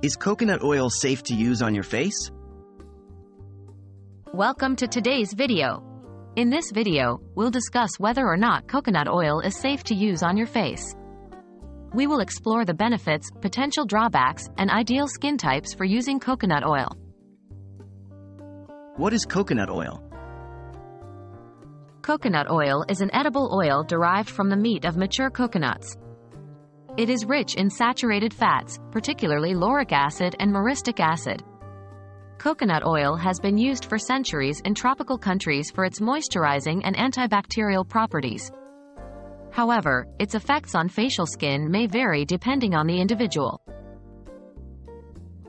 Is coconut oil safe to use on your face? Welcome to today's video. In this video, we'll discuss whether or not coconut oil is safe to use on your face. We will explore the benefits, potential drawbacks, and ideal skin types for using coconut oil. What is coconut oil? Coconut oil is an edible oil derived from the meat of mature coconuts. It is rich in saturated fats, particularly lauric acid and myristic acid. Coconut oil has been used for centuries in tropical countries for its moisturizing and antibacterial properties. However, its effects on facial skin may vary depending on the individual.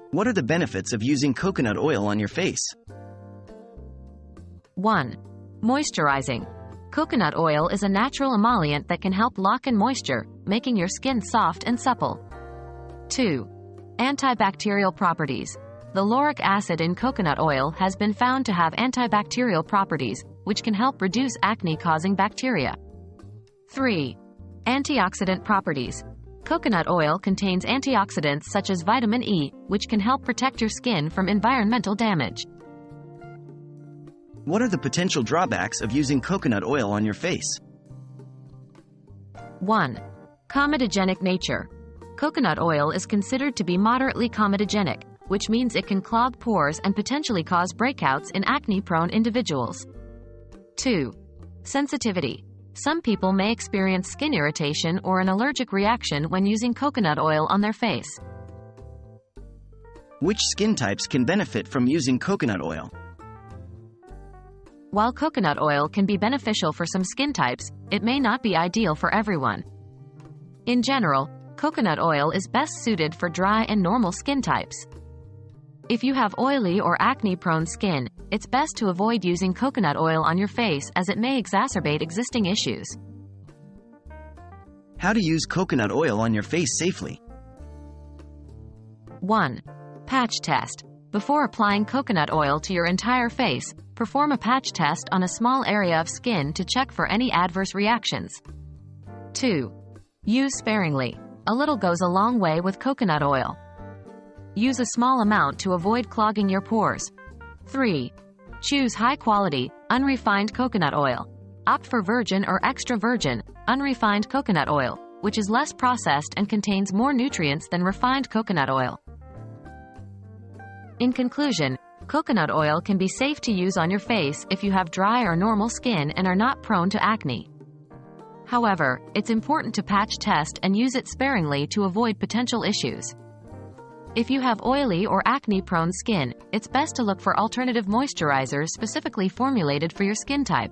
What are the benefits of using coconut oil on your face? 1. Moisturizing. Coconut oil is a natural emollient that can help lock in moisture, making your skin soft and supple. 2. Antibacterial properties. The lauric acid in coconut oil has been found to have antibacterial properties, which can help reduce acne-causing bacteria. 3. Antioxidant properties. Coconut oil contains antioxidants such as vitamin E, which can help protect your skin from environmental damage. What are the potential drawbacks of using coconut oil on your face? 1. Comedogenic nature. Coconut oil is considered to be moderately comedogenic, which means it can clog pores and potentially cause breakouts in acne-prone individuals. 2. Sensitivity. Some people may experience skin irritation or an allergic reaction when using coconut oil on their face. Which skin types can benefit from using coconut oil? While coconut oil can be beneficial for some skin types, it may not be ideal for everyone. In general, coconut oil is best suited for dry and normal skin types. If you have oily or acne-prone skin, it's best to avoid using coconut oil on your face as it may exacerbate existing issues. How to use coconut oil on your face safely? 1. Patch test. Before applying coconut oil to your entire face, perform a patch test on a small area of skin to check for any adverse reactions. 2. Use sparingly. A little goes a long way with coconut oil. Use a small amount to avoid clogging your pores. 3. Choose high-quality, unrefined coconut oil. Opt for virgin or extra virgin, unrefined coconut oil, which is less processed and contains more nutrients than refined coconut oil. In conclusion, coconut oil can be safe to use on your face if you have dry or normal skin and are not prone to acne. However, it's important to patch test and use it sparingly to avoid potential issues. If you have oily or acne-prone skin, it's best to look for alternative moisturizers specifically formulated for your skin type.